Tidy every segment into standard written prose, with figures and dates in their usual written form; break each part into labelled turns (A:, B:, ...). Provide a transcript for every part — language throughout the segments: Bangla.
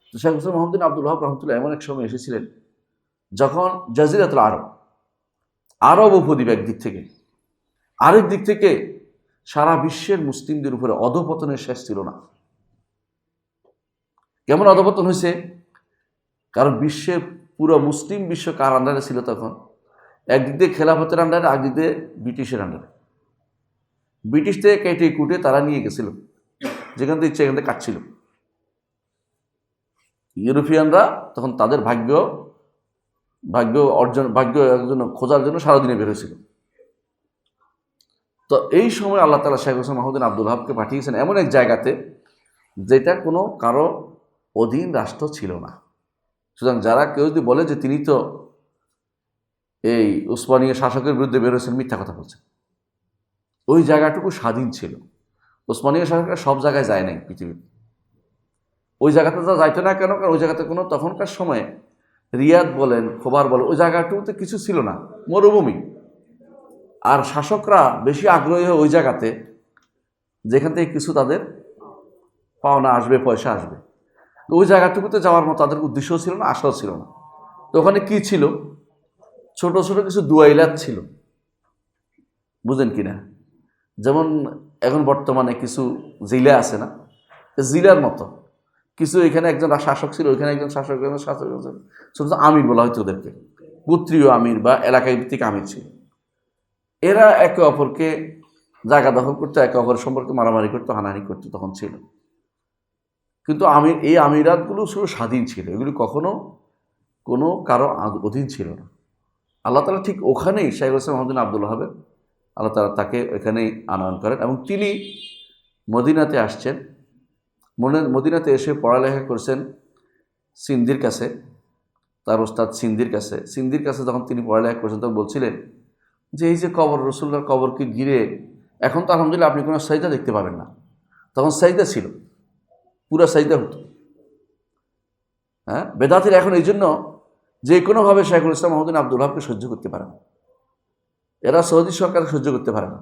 A: তো শেখ হোসেন মোহাম্মদ আব্দুল ওয়াহাব রহমতুল্লাহ এমন এক সময় এসেছিলেন যখন জাজিরাতুল আরব উপদ্বীপ একদিক থেকে, আরেক দিক থেকে সারা বিশ্বের মুসলিমদের উপরে অধপতনের শেষ ছিল না। কেমন অধপতন হয়েছে? কারণ বিশ্বের পুরো মুসলিম বিশ্ব কার আন্ডারে ছিল তখন? একদিক দিয়ে খেলাফতের আন্ডারে, একদিক দিয়ে ব্রিটিশের আন্ডারে। ব্রিটিশ থেকে কেটে কুটে তারা নিয়ে গেছিল, যেখান থেকে ইচ্ছে এখান থেকে কাটছিল। ইউরোপিয়ানরা তখন তাদের ভাগ্য জন্য খোঁজার জন্য সারাদিনে বেরোছিল। তো এই সময় আল্লাহ তাআলা শেখ হোসেন মাহমুদ আব্দুল ওয়াহাবকে পাঠিয়েছেন এমন এক জায়গাতে যেটা কোনো কারো অধীন রাষ্ট্র ছিল না। সুতরাং যারা কেউ যদি বলে যে তিনি তো এই উসমানীয় শাসকের বিরুদ্ধে বেরোয়েছেন, মিথ্যা কথা বলছেন। ওই জায়গাটুকু স্বাধীন ছিল। উসমানীয় শাসকরা সব জায়গায় যায় নাই পৃথিবীতে। ওই জায়গাতে যা যাইতো না কেন? কারণ ওই জায়গাতে কোনো তখনকার সময়ে রিয়াদ বলেন, খোবার বলেন, ওই জায়গাটুকুতে কিছু ছিল না, মরুভূমি। আর শাসকরা বেশি আগ্রহী হয় ওই জায়গাতে যেখান থেকে কিছু তাদের পাওনা আসবে, পয়সা আসবে। তো ওই জায়গাটুকুতে যাওয়ার মতো তাদের উদ্দেশ্যও ছিল না, আশাও ছিল না। তো ওখানে কি ছিল? ছোট ছোট কিছু দুয়াইলাত ছিল, বুঝেন কিনা? যেমন এখন বর্তমানে কিছু জিলা আছে না, জিলার মতো কিছু। এখানে একজন শাসক ছিল, ওইখানে একজন শাসক, ছোট ছোট আমির বলা হয়তো ওদেরকে, গোত্রীয় আমির বা এলাকায় ভিত্তিক আমির ছিল। এরা একে অপরকে জায়গা দখল করতো, একে অপরের সম্পর্কে মারামারি করতো, হানাহানি করতো, তখন ছিল। কিন্তু এই আমিরাতগুলো শুধু স্বাধীন ছিল, এগুলি কখনো কোনো কারো অধীন ছিল না। আল্লাহ তাআলা ঠিক ওখানেই শেখ হোসেন মোহাম্মদ আব্দুল ওয়াহাব, আল্লাহ তাআলা তাকে ওখানেই আনয়ন করেন এবং তিনি মদিনাতে আসছেন। মদিনাতে এসে পড়ালেখা করছেন সিন্ধির কাছে, তার ওস্তাদ সিন্ধির কাছে। সিন্ধির কাছে যখন তিনি পড়ালেখা করছেন তখন বলছিলেন যে এই যে কবর, রসুল্লাহর কবরকে ঘিরে এখন তো আলহামদুলিল্লাহ আপনি কোনো সাজদা দেখতে পাবেন না, তখন সাজদা ছিল, পুরা সাজদা হতো। হ্যাঁ, বেদাতির এখন এই জন্য যে কোনোভাবে শেখুল ইসলাম মোহাম্মদ আব্দুল ওয়াহাবকে সহ্য করতে পারে না। এরা সৌদি সরকার সহ্য করতে পারে না।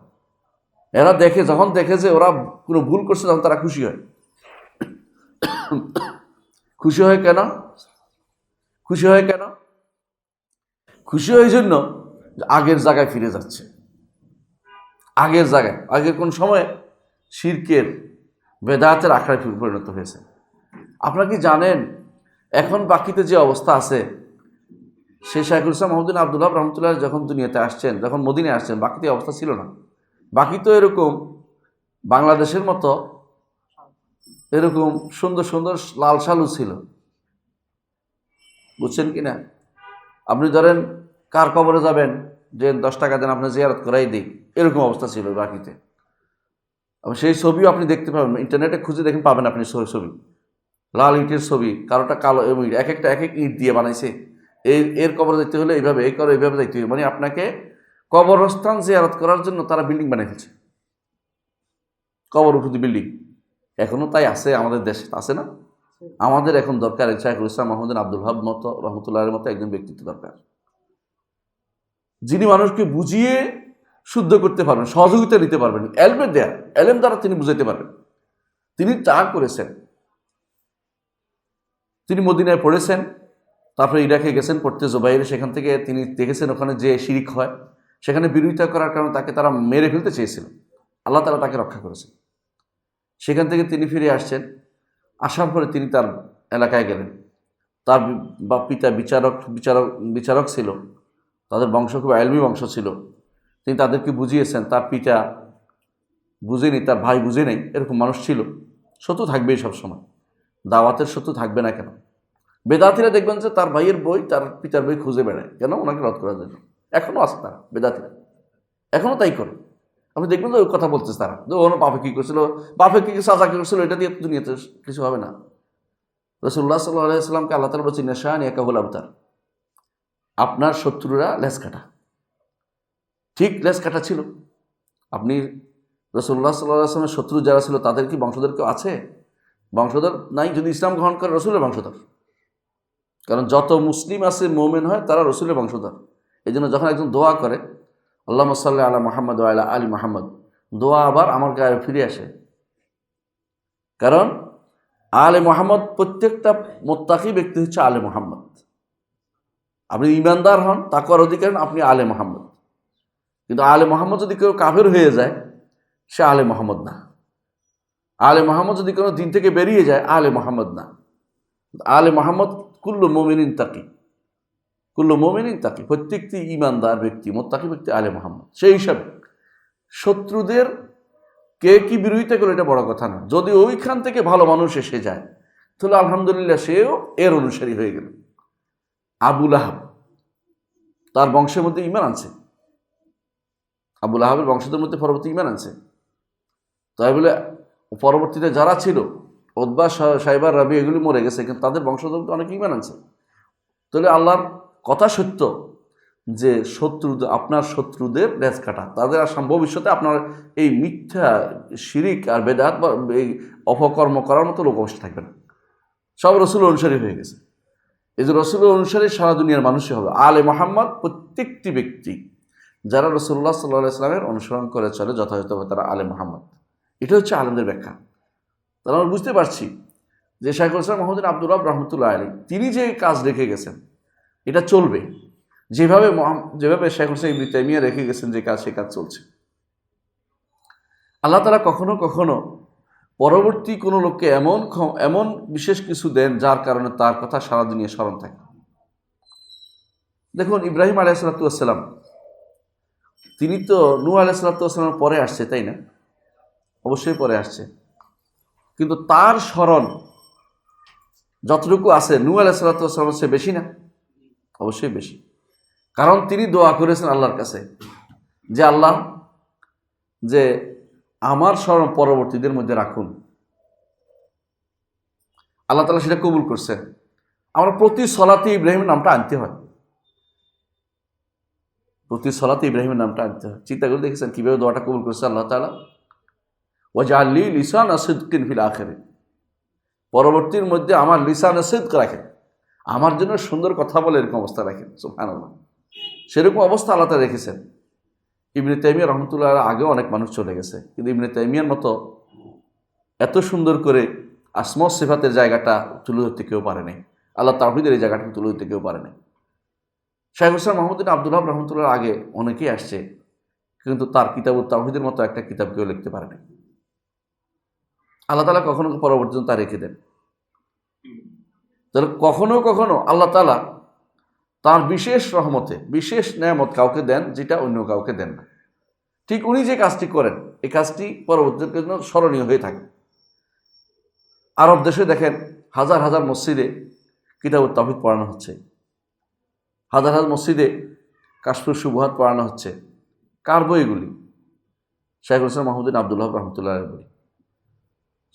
A: এরা যখন দেখে যে ওরা কোনো ভুল করছে, তখন তারা খুশি হয়। খুশি হয় কেন? খুশি হয় এই জন্য আগের জায়গায় ফিরে যাচ্ছে। আগের জায়গায়, আগের কোন সময়ে শিরকের, বেদাতের আখড়ায় পরিণত হয়েছে। আপনারা কি জানেন এখন বাকিতে যে অবস্থা আছে, সে শেখুল ইসলাম মোহাম্মদ আব্দুল ওয়াহাব রহমতুল্লাহ যখন দুনিয়াতে আসছেন, যখন মদিনায় আসছেন, বাকিতে অবস্থা ছিল না। বাকি তো এরকম বাংলাদেশের মতো এরকম সুন্দর সুন্দর লাল সালু ছিল, বুঝছেন কি না? আপনি ধরেন কার কবরে যাবেন, যে 10 টাকা দেন আপনি জিয়ারত করাই দিই, এরকম অবস্থা ছিল বাকিতে। সেই ছবিও আপনি দেখতে পাবেন, ইন্টারনেটে খুঁজে দেখেন, পাবেন আপনি ছবি, লাল ইটের ছবি, কারোটা কালো ইট, এক এক ইট দিয়ে বানাইছে। এর কবরে যেতে হলে এইভাবে, এইভাবে যাইতে হবে। মানে আপনাকে কবরস্থান জিয়ারত করার জন্য তারা বিল্ডিং বানিয়ে ফেলছে, কবর উপরে বিল্ডিং। এখনো তাই আছে আমাদের দেশে, আছে না? আমাদের এখন দরকার শেখুল ইসলাম মোহাম্মদ আব্দুল ওয়াহাব মতো রহমতুল্লাহের মতো একজন ব্যক্তিত্ব দরকার, যিনি মানুষকে বুঝিয়ে শুদ্ধ করতে পারবেন, সহযোগিতা নিতে পারবেন, এলম দ্বারা তিনি বুঝাইতে পারবেন। তিনি তা করেছেন। তিনি মদিনায় পড়েছেন, তারপরে ইরাকে গেছেন পড়তে জুবাইরে। সেখান থেকে তিনি দেখেছেন ওখানে যে শিরিক হয়, সেখানে বিরোধিতা করার কারণে তাকে তারা মেরে ফেলতে চেয়েছিল। আল্লাহ তাআলা তাকে রক্ষা করেছেন। সেখান থেকে তিনি ফিরে আসছেন। আসার পরে তিনি তার এলাকায় গেলেন। তার পিতা বিচারক ছিল, তাদের বংশ খুব আলমি বংশ ছিল। তিনি তাদেরকে বুঝিয়েছেন। তার পিতা বুঝেনি, তার ভাই বুঝে নেই, এরকম মানুষ ছিল। শত্রু থাকবেই সবসময়, দাওয়াতের শত্রু থাকবে না কেন? বেদাতিরা দেখবেন যে তার ভাইয়ের বই, তার পিতার বই খুঁজে বেড়ায়, কেন? ওনাকে রদ করার জন্য। এখনও আছে তারা, বেদাতিরা এখনও তাই করে। আপনি দেখবেন যে ওই কথা বলতেছে তারা, যে ওর বাপে কী করছিল, বাপে কী সাজা কী করছিল, এটা দিয়ে দুনিয়াতে কিছু হবে না। রাসূলুল্লাহ সাল্লাল্লাহু আলাইহি ওয়াসাল্লামকে আল্লাহ তাআলা বলেছেন নেশান ইয়াকাহুল আবতার, আপনার শত্রুরা লেজ কাটা। ঠিক লেজ কাটা ছিল। আপনি রাসূলুল্লাহ সাল্লাল্লাহু আলাইহি ওয়াসাল্লামের শত্রু যারা ছিল তাদের কি বংশধর কেউ আছে? বংশধর নাই। যদি ইসলাম গ্রহণ করে রসুলের বংশধর, কারণ যত মুসলিম আছে, মোমেন হয়, তারা রসুলের বংশধর। এই জন্য যখন একজন দোয়া করে আল্লাহুম্মা সাল্লি আলা মুহাম্মদ ওয়া আলা আলি মুহাম্মদ, দোয়া আবার আমার গায়ে ফিরে আসে। কারণ আলে মোহাম্মদ, প্রত্যেকটা মোত্তাকি ব্যক্তি হচ্ছে আলে মোহাম্মদ। আপনি ইমানদার হন, তাকওয়ার অধিকারী হন, আপনি আলে মোহাম্মদ। কিন্তু আলে মোহাম্মদ যদি কেউ কাফের হয়ে যায়, সে আলে মোহাম্মদ না। আলে মোহাম্মদ যদি কোনো দিন থেকে বেরিয়ে যায়, আলে মোহাম্মদ না। আলে মোহাম্মদ কুল্লু মুমিনিন তাকি, কুল্লু মুমিনিন তাকি, প্রত্যেকটি ইমানদার ব্যক্তি, মোত্তাকি ব্যক্তি আলে মোহাম্মদ। সেই হিসাবে শত্রুদের কে কি বিরোধিতা করে এটা বড় কথা না। যদি ওইখান থেকে ভালো মানুষ এসে যায়, তাহলে আলহামদুলিল্লাহ সেও এর অনুসারী হয়ে গেল। আবুল আহাব তার বংশের মধ্যে ঈমান আনছে, আবুল আহাবের বংশদের মধ্যে পরবর্তী ঈমান আনছে। তাই বলে পরবর্তীতে যারা ছিল উতবা, সাইবার, রাবি, এগুলি মরে গেছে, কিন্তু তাদের বংশধর অনেক ঈমান আনছে। তাহলে আল্লাহর কথা সত্য যে আপনার শত্রুদের লেজ কাটা, তাদের আর ভবিষ্যতে আপনার এই মিথ্যা শিরিক আর বেদাত বা এই অপকর্ম করার মতো লোক অবশ্যই থাকবে না। সব রসুল অনুসারী হয়ে গেছে। এই যে রসুল অনুসারী সারা দুনিয়ার মানুষই হবে। আলে মোহাম্মদ প্রত্যেকটি ব্যক্তি যারা রসুল্লাহ সাল্লাহ ইসলামের অনুসরণ করে চলে যথাযথভাবে, তারা আলে মোহাম্মদ। এটা হচ্ছে আলেমদের ব্যাখ্যা। তাহলে আমরা বুঝতে পারছি যে শাইখুল ইসলাম মুহাম্মদ বিন আব্দুল ওয়াহাব রাহমাতুল্লাহ আলাইহি তিনি যে কাজ রেখে গেছেন এটা চলবে, যেভাবে শাইখুল ইসলাম ইবনে তাইমিয়া রেখে গেছেন যে কাজ, সে কাজ চলছে। আল্লাহ তাআলা কখনো কখনো পরবর্তী কোনো লোককে এমন বিশেষ কিছু দেন যার কারণে তার কথা সারা দুনিয়া স্মরণ থাকে। দেখুন, ইব্রাহিম আলাইহিস সালাতু ওয়াস সালাম, তিনি তো নূহ আলাইহিস সালাতু ওয়াস সালামের পরে আসছে, তাই না? অবশ্যই পরে আসছে, কিন্তু তার স্মরণ যতটুকু আছে নূহ আলাইহিস সালাতু ওয়াস সালামের চেয়ে বেশি না? অবশ্যই বেশি। কারণ তিনি দোয়া করেছেন আল্লাহর কাছে যে আল্লাহ, যে আমার স্মরণ পরবর্তীদের মধ্যে রাখুন। আল্লাহ তাআলা সেটা কবুল করছেন। আমরা প্রতি সলাতে ইব্রাহিমের নামটা আনতে হয়, প্রতি সলাতে ইব্রাহিমের নামটা আনতে হয়। চিন্তা করে দেখেছেন কীভাবে দোয়াটা কবুল করছে আল্লাহ তাআলা? ওয়াজআলনি লিসানা সিদকিন ফিল আখিরিন, পরবর্তীর মধ্যে আমার লিসানা সিদক রাখেন, আমার জন্য সুন্দর কথা বলে এরকম অবস্থা রাখেন। সুবহানাল্লাহ, সেরকম অবস্থা আল্লাহ তাআলা রেখেছেন। ইবনে তাইমিয়া রাহমাতুল্লাহ আলাইহি আগেও অনেক মানুষ চলে গেছে, কিন্তু ইবনে তাইমিয়ার মতো এত সুন্দর করে আসমা ও সিফাতের জায়গাটা তুলে ধরতে কেউ পারে নাই। আল্লাহ তাওহীদের এই জায়গাটা তুলে ধরতে কেউ পারে নাই। শাইখুল ইসলাম মুহাম্মদ বিন আব্দুল ওয়াহাব রাহমাতুল্লাহ আগে অনেকেই আসছে, কিন্তু তার কিতাবুত তাওহীদের মতো একটা কিতাব কেউ লিখতে পারে নাই। আল্লাহ তাআলা কখনো পরবর্তীতে তা রেখে দেন। তাহলে কখনো কখনো আল্লাহ তাআলা তার বিশেষ রহমতে বিশেষ নেয়ামত কাউকে দেন যেটা অন্য কাউকে দেন না। ঠিক উনি যে কাজটি করেন, এই কাজটি পরবর্তীদের জন্য স্মরণীয় হয়ে থাকে। আরব দেশে দেখেন হাজার হাজার মসজিদে কিতাবুত তাওহীদ পড়ানো হচ্ছে, হাজার হাজার মসজিদে কাশফুস শুবহাত পড়ানো হচ্ছে। কার বই এগুলি? শাইখুল ইসলাম মুহাম্মদ বিন আব্দুল ওয়াহাব রাহমাতুল্লাহ আলাইহির বই।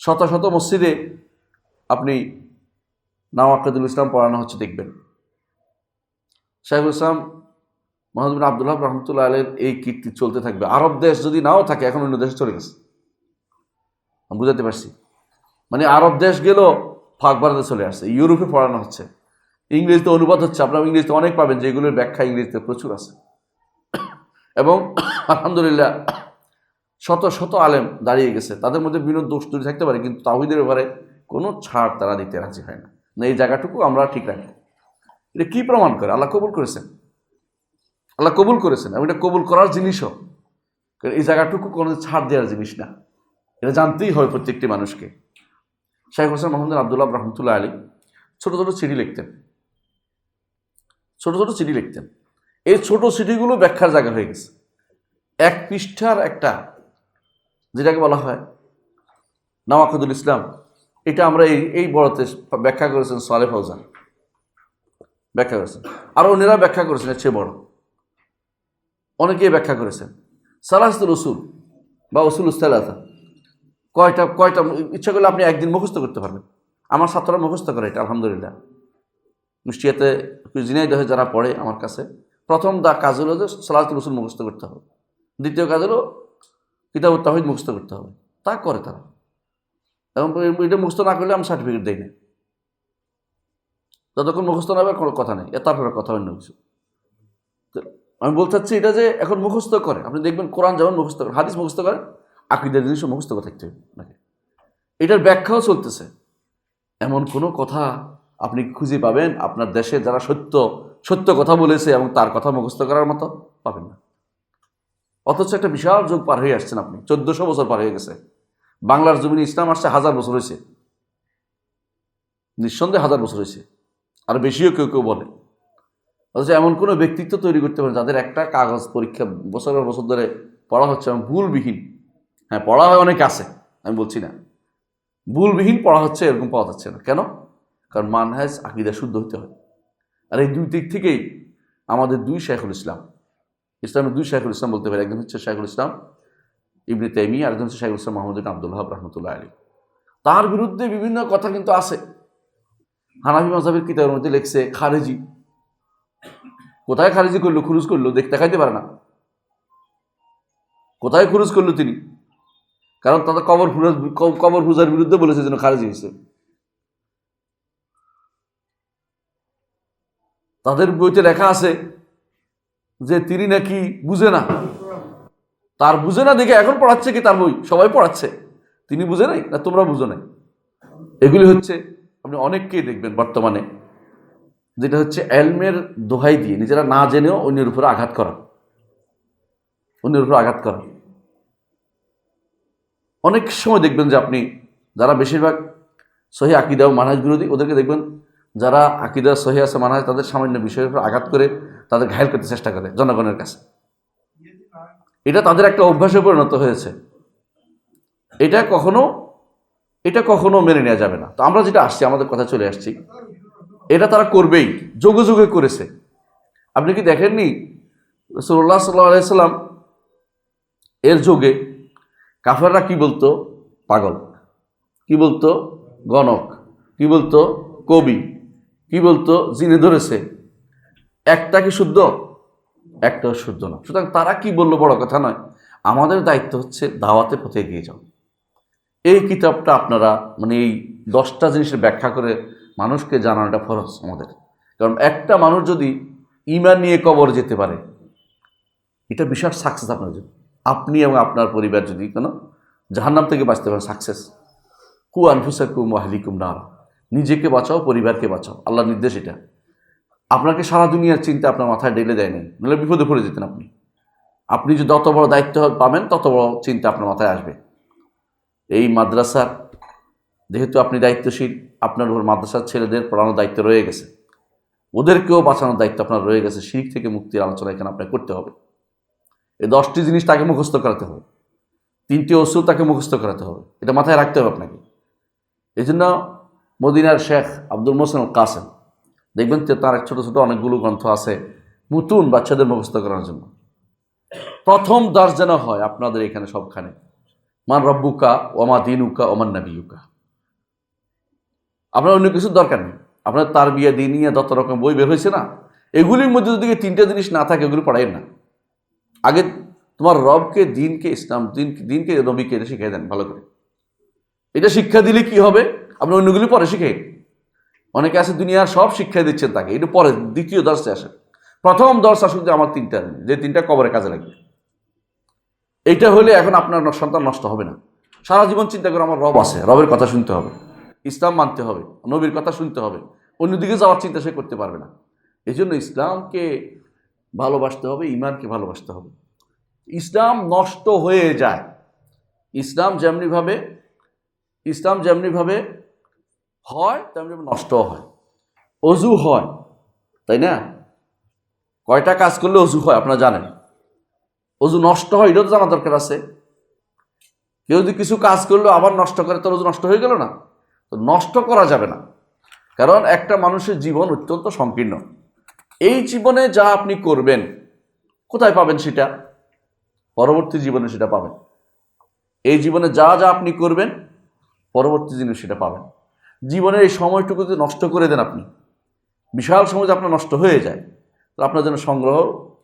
A: শত শত মসজিদে আপনি নাওয়াকিদুল ইসলাম পড়ানো হচ্ছে, দেখবেন। শাইখুল ইসলাম মুহাম্মদ বিন আব্দুল ওয়াহাব রাহমাতুল্লাহ আলাইহির এই কীর্তি চলতে থাকবে। আরব দেশ যদি নাও থাকে, এখন অন্য দেশে চলে গেছে। আমি বুঝাতে পারছি? মানে আরব দেশ গেলেও ফাঁক বাড়াতে চলে আসছে। ইউরোপে পড়ানো হচ্ছে, ইংরেজিতে অনুবাদ হচ্ছে। আপনারা ইংরেজিতে অনেক পাবেন, যেগুলোর ব্যাখ্যা ইংরেজিতে প্রচুর আছে। এবং আলহামদুলিল্লাহ শত শত আলেম দাঁড়িয়ে গেছে। তাদের মধ্যে বিভিন্ন দোষ ত্রুটি থাকতে পারে, কিন্তু তাওহীদের ব্যাপারে কোনো ছাড় তারা দিতে রাজি হয় না। না, এই জায়গাটুকু আমরা ঠিক রাখি। এটা কি প্রমাণ করে? আল্লাহ কবুল করেছেন, আল্লাহ কবুল করেছেন, এবং এটা কবুল করার জিনিসও। কারণ এই জায়গাটুকু কোনো ছাড় দেওয়ার জিনিস না, এটা জানতেই হয় প্রত্যেকটি মানুষকে। শাইখুল ইসলাম মুহাম্মদ বিন আব্দুল ওয়াহাব রাহমাতুল্লাহ আলাইহি ছোটো ছোটো চিঠি লিখতেন, ছোটো ছোটো চিঠি লিখতেন। এই ছোটো চিঠিগুলো ব্যাখ্যার জায়গা হয়ে গেছে। এক পৃষ্ঠার একটা, যেটাকে বলা হয় নাওয়াকিদুল ইসলাম, এটা আমরা এই বড়তে ব্যাখ্যা করেছেন সালেহ ফাউজান, ব্যাখ্যা করেছেন। আর অন্যরা ব্যাখ্যা করেছেন এর চেয়ে বড়, অনেকেই ব্যাখ্যা করেছেন। সালাসাতুল উসুল বা উসুলুস সালাসা, কয়টা ইচ্ছা করলে আপনি একদিন মুখস্থ করতে পারবেন। আমার ছাত্ররা মুখস্থ করে এটা, আলহামদুলিল্লাহ। কুষ্টিয়াতে, ঝিনাইদহে যারা পড়ে আমার কাছে, প্রথম কাজ হলো যে সালাসাতুল উসুল মুখস্থ করতে হবে, দ্বিতীয় কাজ হলো কিতাবুত তাওহীদ মুখস্থ করতে হবে। তা করে তারা, এবং এটা মুখস্থ না করলে আমি সার্টিফিকেট দিই না। যতক্ষণ মুখস্থ না হবে কোনো কথা নেই, তারপরে কথা অন্য কিছু। আমি বলতে চাচ্ছি এটা যে এখন মুখস্থ করে, আপনি দেখবেন কোরআন যেমন মুখস্থ করে, হাদিস মুখস্থ করে, আকীদার জিনিসও মুখস্থ করে থাকতে হবে নাকি। এটার ব্যাখ্যাও চলতেছে। এমন কোনো কথা আপনি খুঁজে পাবেন আপনার দেশে যারা সত্য সত্য কথা বলেছে এবং তার কথা মুখস্থ করার মতো? পাবেন না। অথচ একটা বিশাল যুগ পার হয়ে আসছেন আপনি, 1400 বছর পার হয়ে গেছে। বাংলার জমিনে ইসলাম আসছে 1000 বছর হয়েছে, নিঃসন্দেহে 1000 বছর হয়েছে, আর বেশিও কেউ কেউ বলে। অথচ এমন কোনো ব্যক্তিত্ব তৈরি করতে পারে যাদের একটা কাগজ পরীক্ষা বছরের বছর ধরে পড়া হচ্ছে এবং ভুলবিহীন, হ্যাঁ পড়া হয় অনেক আছে, আমি বলছি না, ভুলবিহীন পড়া হচ্ছে এরকম পাওয়া যাচ্ছে না। কেন? কারণ মানহাজ আকীদা শুদ্ধ হতে হয়। আর এই দুই দিক থেকেই আমাদের দুই শাইখুল ইসলাম, ইসলামের দুই শাইখুল ইসলাম বলতে পারি, একজন হচ্ছে শাইখুল ইসলাম ইবনে তাইমিয়া, আর একজন হচ্ছে শাইখুল ইসলাম মুহাম্মদ বিন আব্দুল ওয়াহাব রাহমাতুল্লাহ আলাইহি। তার বিরুদ্ধে বিভিন্ন কথা কিন্তু আছে। হানাফি মাযহাবের কিতাবের মধ্যে লেখছে খারেজি। কোথায় খারেজি করলো, খুরুজ করলো, দেখাইতে পারে না কোথায় খুরুজ করলো তিনি, কারণ তাদের কবর পূজার বিরুদ্ধে বলেছে যেন খারেজি হয়েছে। তাদের বইতে লেখা আছে যে তিনি নাকি বুঝে না, তার বুঝে না দেখে এখন পড়াচ্ছে কি তার বই সবাই পড়াচ্ছে, তিনি বুঝে নাই না তোমরা বুঝো নাই। এগুলি হচ্ছে আপনি অনেককেই দেখবেন বর্তমানে, যেটা হচ্ছে এলমের দোহাই দিয়ে নিজেরা না জেনেও অন্যের উপরে আঘাত করা, অন্যের উপরে আঘাত করা। অনেক সময় দেখবেন যে আপনি যারা বেশিরভাগ সহি আকীদা ও মানহাজ বিরোধী, ওদেরকে দেখবেন যারা আকীদা সহি আছে মানহাজ, তাদের সামান্য বিষয়ের উপর আঘাত করে তাদের ঘায়েল করতে চেষ্টা করে জনগণের কাছে। এটা তাদের একটা অভ্যাসে পরিণত হয়েছে। এটা কখনো মেনে নেওয়া যাবে না। তো আমরা যেটা আসছি, আমাদের কথা চলে আসছি, এটা তারা করবেই, যুগে যুগে করেছে। আপনি কি দেখেননি রাসূলুল্লাহ সাল্লাল্লাহু আলাইহি সাল্লাম এর যুগে কাফেররা কি বলতো? পাগল, কি বলতো? গণক, কি বলতো? কবি, কি বলতো? জিনে ধরেছে। একটা কি শুদ্ধ? একটাও শুদ্ধ না। সুতরাং তারা কি বললো বড় কথা নয়, আমাদের দায়িত্ব হচ্ছে দাওয়াতের পথে এগিয়ে যাও। এই কিতাবটা আপনারা মানে এই 10টা জিনিসের ব্যাখ্যা করে মানুষকে জানানোটা ফরজ আমাদের। কারণ একটা মানুষ যদি ঈমান নিয়ে কবর যেতে পারে, এটা বিশাল সাকসেস আপনার জন্য। আপনি এবং আপনার পরিবার যদি কোনো জাহান্নাম থেকে বাঁচতে পারেন, সাকসেস। কু আনফুসাকুম ওয়া আহলিকুম নার, নিজেকে বাঁচাও, পরিবারকে বাঁচাও, আল্লাহর নির্দেশ এটা। আপনাকে সারা দুনিয়ার চিন্তা আপনার মাথায় ঢেলে দেয় নাই, নাহলে বিপদে পড়ে যেতেন আপনি। আপনি যদি যত বড় দায়িত্ব পাবেন তত বড় চিন্তা আপনার মাথায় আসবে। এই মাদ্রাসার যেহেতু আপনি দায়িত্বশীল, আপনার উপর মাদ্রাসার ছেলেদের পড়ানোর দায়িত্ব রয়ে গেছে, ওদেরকেও বাঁচানোর দায়িত্ব আপনার রয়ে গেছে। শিরক থেকে মুক্তির আলোচনা এখানে আপনাকে করতে হবে। এই 10টি জিনিস তাকে মুখস্থ করাতে হবে, 3টি উসুল তাকে মুখস্থ করাতে হবে, এটা মাথায় রাখতে হবে আপনাকে। এই জন্য মদিনার শেখ আব্দুল মোহসেন আল কাসেম, দেখবেন তার ছোটো ছোটো অনেকগুলো গ্রন্থ আছে নতুন বাচ্চাদের মুখস্থ করার জন্য। প্রথম দার্স যেন হয় আপনাদের এখানে সবখানে, মান রব্বুকা ওমা দিনুকা ওমান নাবিয়ুকা। আপনার অন্য কিছুর দরকার নেই, আপনার তারবিয়া দিনিয়া যত রকম বই বের হয়েছে না, এগুলির মধ্যে যদি 3টে জিনিস না থাকে এগুলো পড়াই না। আগে তোমার রবকে, দিনকে, ইসলাম, দিনকে নবীকে এটা শিখিয়ে দেন ভালো করে। এটা শিক্ষা দিলে কি হবে, আপনি অন্যগুলি পরে শিখে। অনেকে আছে দুনিয়ার সব শিক্ষা দিচ্ছেন তাকে, এটা পরে দ্বিতীয় দর্শে আসে। প্রথম দর্শ আসুক যে আমার 3টা, যে 3টা কবরে কাজে লাগবে। এইটা হলে এখন আপনার সন্তান নষ্ট হবে না। সারা জীবন চিন্তা করে আমার রব আছে, রবের কথা শুনতে হবে, ইসলাম মানতে হবে, নবীর কথা শুনতে হবে, অন্যদিকে যাওয়ার চিন্তা সে করতে পারবে না। এই জন্য ইসলামকে ভালোবাসতে হবে, ইমানকে ভালোবাসতে হবে। ইসলাম নষ্ট হয়ে যায়, ইসলাম যেমনিভাবে হয় তেমনিভাবে নষ্টও হয়। অজু হয়, তাই না? কয়টা কাজ করলে অজু হয় আপনারা জানেন? অজু নষ্ট হয় এটাও তো জানা দরকার আছে। কেউ যদি কিছু কাজ করলো আবার নষ্ট করে, তোর অজু নষ্ট হয়ে গেল না? তো নষ্ট করা যাবে না, কারণ একটা মানুষের জীবন অত্যন্ত সংকীর্ণ। এই জীবনে যা আপনি করবেন কোথায় পাবেন সেটা? পরবর্তী জীবনে সেটা পাবেন। এই জীবনে যা যা আপনি করবেন পরবর্তী জীবনে সেটা পাবেন। জীবনের এই সময়টুকু যদি নষ্ট করে দেন আপনি, বিশাল সময় যদি আপনার নষ্ট হয়ে যায়, তো আপনার জন্য সংগ্রহ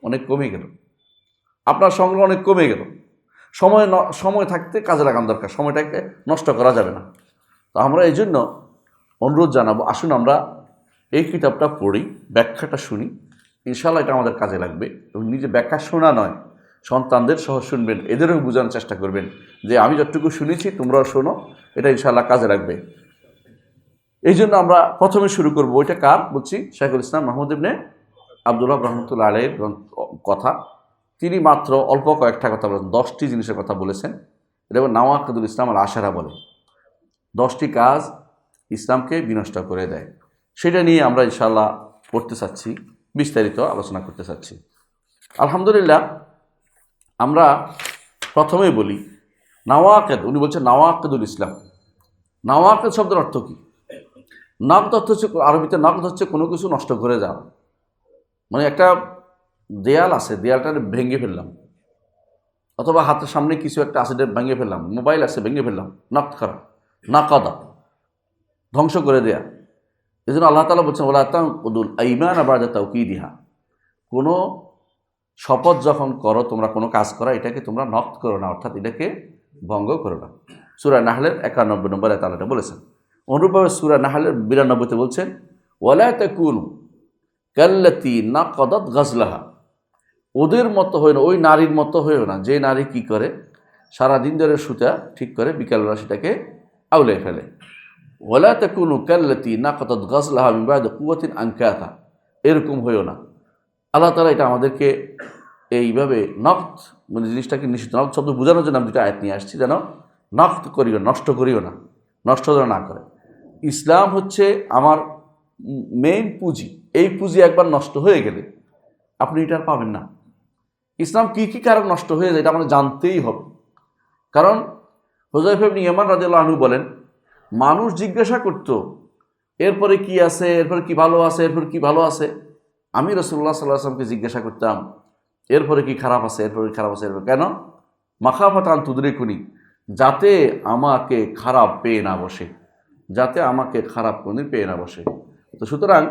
A: অনেক কমে গেল, আপনার সংগ্রহ অনেক কমে গেল। সময় থাকতে কাজে লাগানো দরকার, সময়টাকে নষ্ট করা যাবে না। তো আমরা এই জন্য অনুরোধ জানাবো, আসুন আমরা এই কিতাবটা পড়ি, ব্যাখ্যাটা শুনি, ইনশাআল্লাহ এটা আমাদের কাজে লাগবে। এবং নিজে ব্যাখ্যা শোনা নয়, সন্তানদের সহ শুনবেন, এদেরও বোঝানোর চেষ্টা করবেন যে আমি যতটুকু শুনেছি তোমরাও শোনো, এটা ইনশাআল্লাহ কাজে লাগবে। এই জন্য আমরা প্রথমে শুরু করব, ওইটা কার বলছি, শাইখুল ইসলাম মাহমুদ ইবনে আব্দুল ওয়াহাব রহমতুল্লাহ আলাইহির কথা। তিনি মাত্র অল্প কয়েকটা কথা বলেছেন, 10টি জিনিসের কথা বলেছেন। এটা নাওয়াকিদুল ইসলাম আল আশারা বলে, 10টি কাজ ইসলামকে বিনষ্ট করে দেয়। সেটা নিয়ে আমরা ইনশাআল্লাহ পড়তে চাচ্ছি, বিস্তারিত আলোচনা করতে চাচ্ছি। আলহামদুলিল্লাহ, আমরা প্রথমেই বলি নাওয়াকিদ, উনি বলছেন নাওয়াকিদুল ইসলাম। নাওয়াকিদ শব্দের অর্থ কী? নাকদ অর্থ হচ্ছে, আরবিতে নাকদ হচ্ছে কোনো কিছু নষ্ট করে যাওয়া। মানে একটা দেয়াল আছে, দেয়ালটা ভেঙে ফেললাম, অথবা হাতের সামনে কিছু একটা আছে ভেঙে ফেললাম, মোবাইল আছে ভেঙে ফেললাম, নকদ করা, নাকাদা, ধ্বংস করে দেয়া। এই জন্য আল্লাহ তাআলা বলছেন ওয়ালা তানকুদুল আইমান বা'দা তাওকীদিহা, কোনো শপথ যখন করো তোমরা কোনো কাজ করা, এটাকে তোমরা নকদ করো না, অর্থাৎ এটাকে ভঙ্গ করো না। সূরা নাহলের 91 নম্বরে আল্লাহ তাআলা বলেছেন। অনুরূপভাবে সূরা নাহলের 92-তে বলছেন ওয়ালা তাকুনু কাল্লাতী নাকাদাত গাজলাহা, ওদের মতো হয় না, ওই নারীর মতো হয়েও না, যে নারী কি করে সারাদিন ধরে সুতা ঠিক করে বিকালবেলা সেটাকে আউলে ফেলে। ওয়ালা তাকুনু কাল্লাতী নাকাদাত গাজলাহা মিন বা'দি কুওয়াতিন আনকাতা, এরকম হয়েও না। আল্লাহ তাআলা এটা আমাদেরকে এইভাবে নকদ, মানে জিনিসটাকে নিষিদ্ধ, নকদ শব্দ বোঝানোর জন্য আমি দুটো আয়াত নিয়ে আসছি, যেন নকদ করিও, নষ্ট করিও না, নষ্ট যেন না করে। ইসলাম হচ্ছে আমার মেইন পুঁজি, এই পুঁজি একবার নষ্ট হয়ে গেলে আপনি এটা আর পাবেন না। ইসলাম কী কী কারণ নষ্ট হয়ে যায় এটা আমাদের জানতেই হবে। কারণ হুযায়ফা ইবনে ইয়ামান রাদিয়াল্লাহু আনহু বলেন, মানুষ জিজ্ঞাসা করতো এরপরে কি আছে, এরপরে কি ভালো আছে, এরপরে কি ভালো আছে। আমি রাসূলুল্লাহ সাল্লাল্লাহু আলাইহি ওয়াসাল্লামকে জিজ্ঞাসা করতাম এরপরে কি খারাপ আছে, এরপরে খারাপ আছে, এরপরে কেন? মাখাফাতা আন তুদরিকুনি, যাতে আমাকে খারাপ পেয়ে না বসে, যাতে আমাকে খারাপ কোনদিন পেয়ে না বসে। তো সুতরাং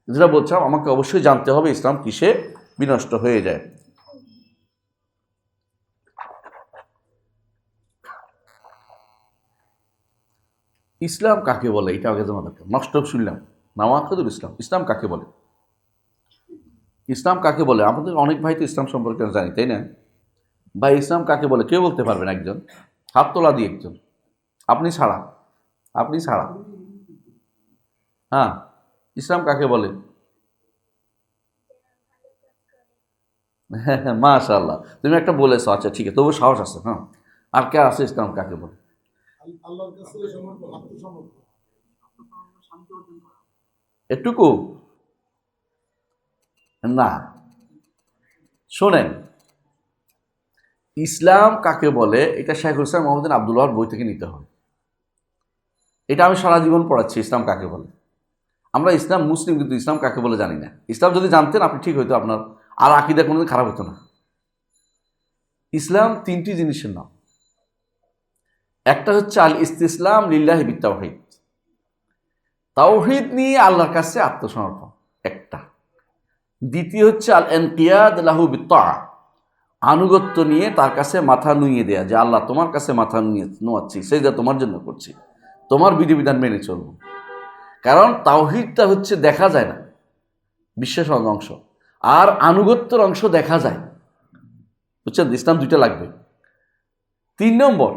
A: যেটা বলছিলাম, আমাকে অবশ্যই জানতে হবে ইসলাম কিসে বিনষ্ট হয়ে যায়। ইসলাম কাকে বলে এটা আগে জানা দরকার। নষ্ট শুনলাম নাওয়াকিদুল ইসলাম, ইসলাম কাকে বলে? ইসলাম কাকে বলে? আমাদের অনেক ভাই তো ইসলাম সম্পর্কে জানি, তাই না ভাই? ইসলাম কাকে বলে কেউ বলতে পারবেন? একজন হাত তোলা দিয়ে, একজন, আপনি ছাড়া, আপনি ছাড়া। হ্যাঁ, ইসলাম কাকে বলে? হ্যাঁ হ্যাঁ, মাশাআল্লাহ, তুমি একটা বলেছো, আচ্ছা ঠিক আছে, তবু সাহস আছে। হ্যাঁ, আর কে আছে? ইসলাম কাকে বলে? এটুকু না, শোনেন, ইসলাম কাকে বলে এটা শাইখুল ইসলাম মুহাম্মদ বিন আব্দুল ওয়াহাব বই থেকে নিতে হবে। এটা আমি সারা জীবন পড়াচ্ছি ইসলাম কাকে বলে। আমরা ইসলাম মুসলিম, কিন্তু ইসলাম কাকে বলে জানি না। ইসলাম যদি জানতেন আপনি, ঠিক হইতো, আপনার আর আকীদা কোনোদিন খারাপ হতো না। ইসলাম 3টি জিনিসের নাম। একটা হচ্ছে আল ইস্তিসলাম লিল্লাহি বিত্তাওহীদ, তাওহীদ নিয়ে আল্লাহর কাছে আত্মসমর্পণ একটা। দ্বিতীয় হচ্ছে আল ইনকিয়াদ লাহু বিত্তাআ, আনুগত্য নিয়ে তার কাছে মাথা নুইয়ে দেয়া, যে আল্লাহ তোমার কাছে মাথা নোয়াচ্ছি, সেটা তোমার জন্য করছি, তোমার বিধিবিধান মেনে চলব। কারণ তাওহীদটা হচ্ছে দেখা যায় না, বিশ্বাসের অংশ, আর আনুগত্যের অংশ দেখা যায়, বুঝছেন? ইসলাম 2টা লাগবে। 3 নম্বর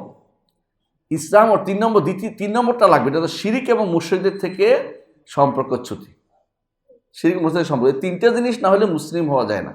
A: ইসলাম, ও 3 নম্বরটা লাগবে, এটা তো শিরিক এবং মুশরিকদের থেকে সম্পর্কচ্যুতি। শিরিক মুশরিক সম্পর্ক, 3টা জিনিস না হলে মুসলিম হওয়া যায় না।